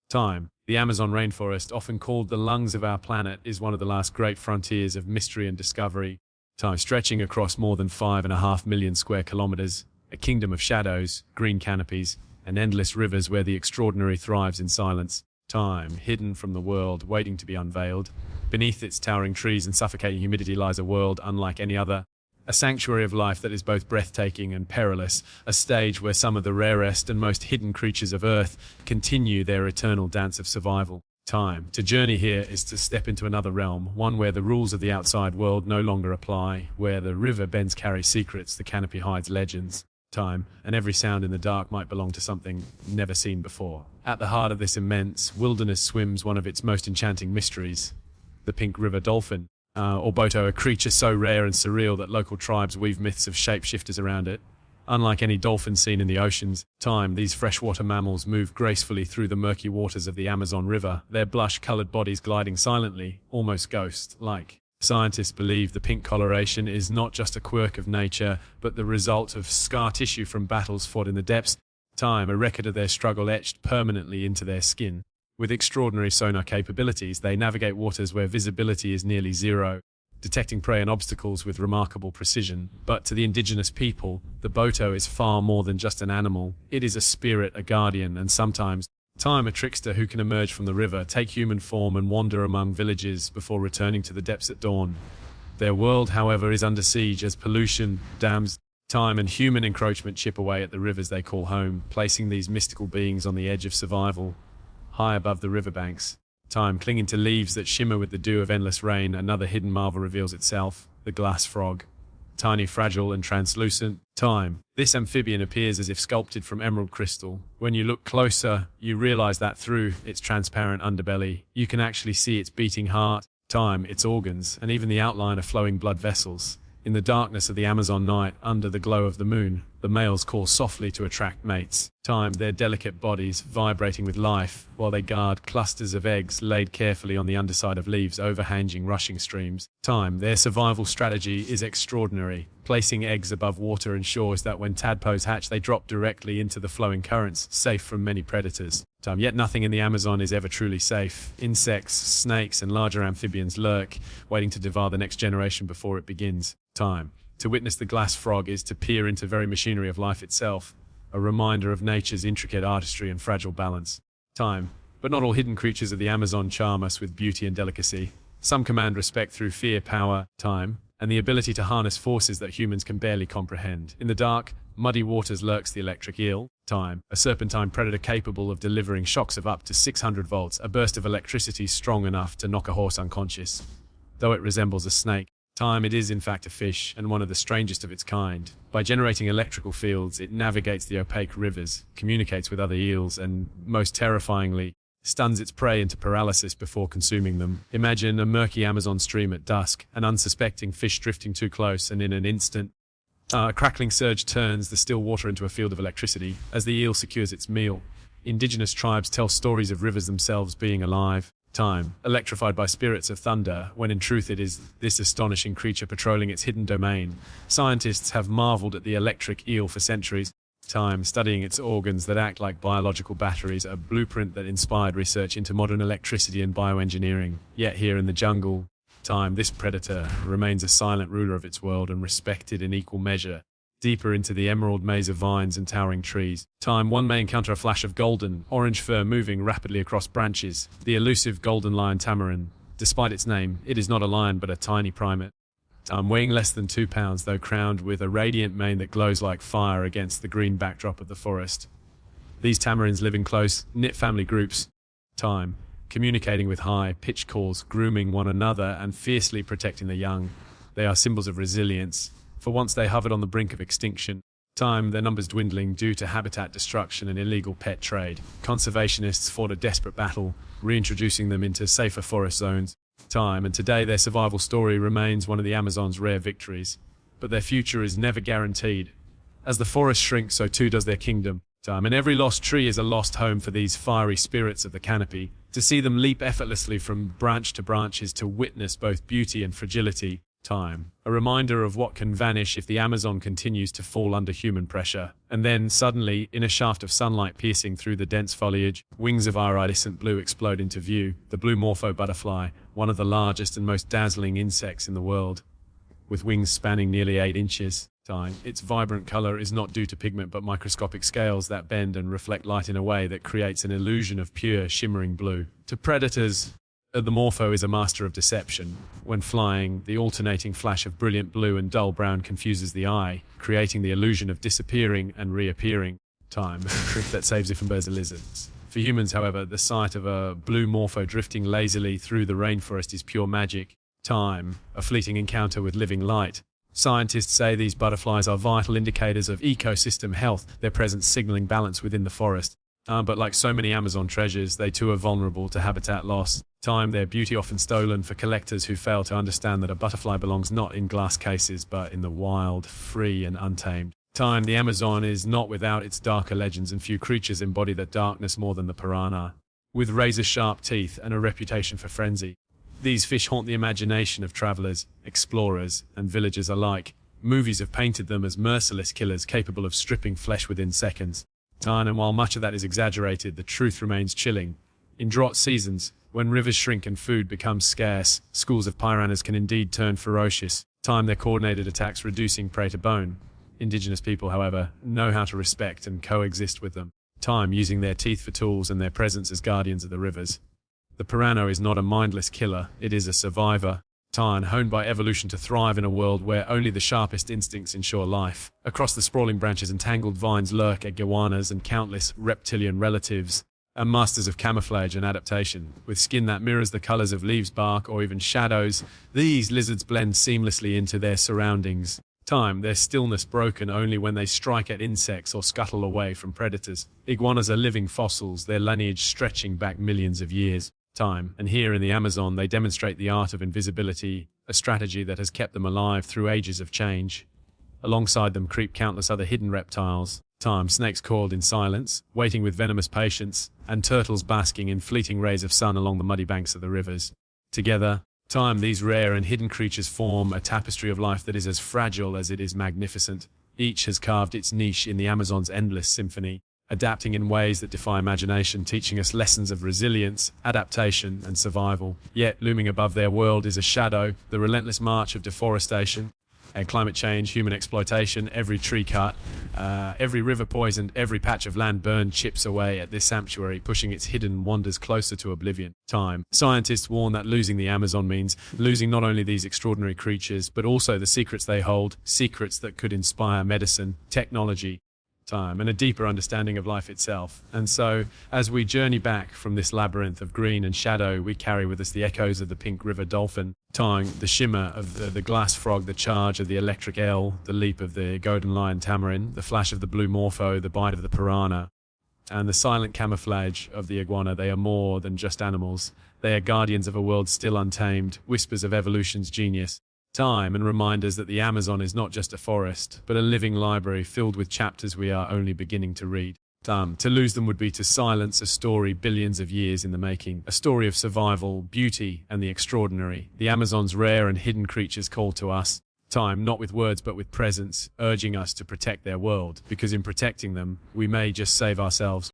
Time. The Amazon rainforest, often called the lungs of our planet, is one of the last great frontiers of mystery and discovery. Time. Stretching across more than 5.5 million square kilometers, a kingdom of shadows, green canopies, and endless rivers where the extraordinary thrives in silence. Time. Hidden from the world, waiting to be unveiled. Beneath its towering trees and suffocating humidity lies a world unlike any other. A sanctuary of life that is both breathtaking and perilous, a stage where some of the rarest and most hidden creatures of Earth continue their eternal dance of survival. Time. To journey here is to step into another realm, one where the rules of the outside world no longer apply, where the river bends carry secrets, the canopy hides legends. Time, and every sound in the dark might belong to something never seen before. At the heart of this immense wilderness swims one of its most enchanting mysteries, the pink River Dolphin. Or Boto, a creature so rare and surreal that local tribes weave myths of shapeshifters around it. Unlike any dolphin seen in the oceans, these freshwater mammals move gracefully through the murky waters of the Amazon River, their blush-colored bodies gliding silently, almost ghost-like. Scientists believe the pink coloration is not just a quirk of nature, but the result of scar tissue from battles fought in the depths. A record of their struggle etched permanently into their skin. With extraordinary sonar capabilities, they navigate waters where visibility is nearly zero, detecting prey and obstacles with remarkable precision. But to the indigenous people, the Boto is far more than just an animal. It is a spirit, a guardian, and sometimes a trickster who can emerge from the river, take human form, and wander among villages before returning to the depths at dawn. Their world, however, is under siege as pollution, dams, and human encroachment chip away at the rivers they call home, placing these mystical beings on the edge of survival. High above the riverbanks, clinging to leaves that shimmer with the dew of endless rain, another hidden marvel reveals itself, the glass frog. Tiny, fragile, and translucent. This amphibian appears as if sculpted from emerald crystal. When you look closer, you realize that through its transparent underbelly, you can actually see its beating heart, its organs, and even the outline of flowing blood vessels. In the darkness of the Amazon night, under the glow of the moon, the males call softly to attract mates. Their delicate bodies vibrating with life, while they guard clusters of eggs laid carefully on the underside of leaves overhanging rushing streams. Their survival strategy is extraordinary, placing eggs above water ensures that when tadpoles hatch, they drop directly into the flowing currents, safe from many predators. Yet nothing in the Amazon is ever truly safe. Insects, snakes, and larger amphibians lurk, waiting to devour the next generation before it begins. To witness the glass frog is to peer into very machinery of life itself, a reminder of nature's intricate artistry and fragile balance. But not all hidden creatures of the Amazon charm us with beauty and delicacy. Some command respect through fear, power, and the ability to harness forces that humans can barely comprehend. In the dark, muddy waters lurks the electric eel, a serpentine predator capable of delivering shocks of up to 600 volts, a burst of electricity strong enough to knock a horse unconscious. Though it resembles a snake, it is in fact a fish, and one of the strangest of its kind. By generating electrical fields, it navigates the opaque rivers, communicates with other eels, and, most terrifyingly, stuns its prey into paralysis before consuming them. Imagine a murky Amazon stream at dusk, an unsuspecting fish drifting too close, and in an instant, a crackling surge turns the still water into a field of electricity as the eel secures its meal. Indigenous tribes tell stories of rivers themselves being alive, electrified by spirits of thunder, when in truth it is this astonishing creature patrolling its hidden domain. Scientists have marveled at the electric eel for centuries, studying its organs that act like biological batteries, a blueprint that inspired research into modern electricity and bioengineering. Yet here in the jungle, this predator remains a silent ruler of its world and respected in equal measure. Deeper into the emerald maze of vines and towering trees, one may encounter a flash of golden, orange fur moving rapidly across branches. The elusive golden Lion Tamarin. Despite its name, it is not a lion but a tiny primate. Weighing less than 2 pounds, though crowned with a radiant mane that glows like fire against the green backdrop of the forest. These tamarins live in close, knit family groups, communicating with high-pitched calls, grooming one another and fiercely protecting the young. They are symbols of resilience. For once they hovered on the brink of extinction. Their numbers dwindling due to habitat destruction and illegal pet trade. Conservationists fought a desperate battle, reintroducing them into safer forest zones. And today their survival story remains one of the Amazon's rare victories. But their future is never guaranteed. As the forest shrinks, so too does their kingdom. And every lost tree is a lost home for these fiery spirits of the canopy. To see them leap effortlessly from branch to branch is to witness both beauty and fragility. Time. A reminder of what can vanish if the Amazon continues to fall under human pressure. And then, suddenly, in a shaft of sunlight piercing through the dense foliage, wings of iridescent blue explode into view. The blue Morpho Butterfly, one of the largest and most dazzling insects in the world, with wings spanning nearly 8 inches. Time. Its vibrant color is not due to pigment but microscopic scales that bend and reflect light in a way that creates an illusion of pure, shimmering blue. To predators, the Morpho is a master of deception. When flying, the alternating flash of brilliant blue and dull brown confuses the eye, creating the illusion of disappearing and reappearing. Time. A trick that saves it from birds and lizards. For humans, however, the sight of a blue Morpho drifting lazily through the rainforest is pure magic. Time. A fleeting encounter with living light. Scientists say these butterflies are vital indicators of ecosystem health, their presence signaling balance within the forest. But like so many Amazon treasures, they too are vulnerable to habitat loss. Time, their beauty often stolen for collectors who fail to understand that a butterfly belongs not in glass cases, but in the wild, free and untamed. Time, the Amazon is not without its darker legends, and few creatures embody that darkness more than the piranha. With razor-sharp teeth and a reputation for frenzy, these fish haunt the imagination of travelers, explorers, and villagers alike. Movies have painted them as merciless killers capable of stripping flesh within seconds. And while much of that is exaggerated, the truth remains chilling. In drought seasons, when rivers shrink and food becomes scarce, schools of piranhas can indeed turn ferocious. Their coordinated attacks reducing prey to bone. Indigenous people, however, know how to respect and coexist with them. Using their teeth for tools and their presence as guardians of the rivers. The piranha is not a mindless killer, it is a survivor. Honed by evolution to thrive in a world where only the sharpest instincts ensure life. Across the sprawling branches and tangled vines lurk iguanas and countless reptilian relatives, and masters of camouflage and adaptation. With skin that mirrors the colors of leaves, bark, or even shadows, these lizards blend seamlessly into their surroundings. Their stillness broken only when they strike at insects or scuttle away from predators. Iguanas are living fossils, their lineage stretching back millions of years. And here in the Amazon, they demonstrate the art of invisibility, a strategy that has kept them alive through ages of change. Alongside them creep countless other hidden reptiles. Snakes coiled in silence, waiting with venomous patience, and turtles basking in fleeting rays of sun along the muddy banks of the rivers. Together, these rare and hidden creatures form a tapestry of life that is as fragile as it is magnificent. Each has carved its niche in the Amazon's endless symphony, adapting in ways that defy imagination, teaching us lessons of resilience, adaptation, and survival. Yet, looming above their world is a shadow, the relentless march of deforestation and climate change, human exploitation. Every tree cut, every river poisoned, every patch of land burned chips away at this sanctuary, pushing its hidden wonders closer to oblivion. Scientists warn that losing the Amazon means losing not only these extraordinary creatures, but also the secrets they hold, secrets that could inspire medicine, technology, and a deeper understanding of life itself. And so, as we journey back from this labyrinth of green and shadow, we carry with us the echoes of the pink River Dolphin, the shimmer of the glass frog, the charge of the electric eel, the leap of the golden Lion Tamarin, the flash of the blue Morpho, the bite of the piranha, and the silent camouflage of the iguana. They are more than just animals. They are guardians of a world still untamed, whispers of evolution's genius. And reminders that the Amazon is not just a forest, but a living library filled with chapters we are only beginning to read. To lose them would be to silence a story billions of years in the making, a story of survival, beauty, and the extraordinary. The Amazon's rare and hidden creatures call to us, not with words but with presence, urging us to protect their world, because in protecting them, we may just save ourselves.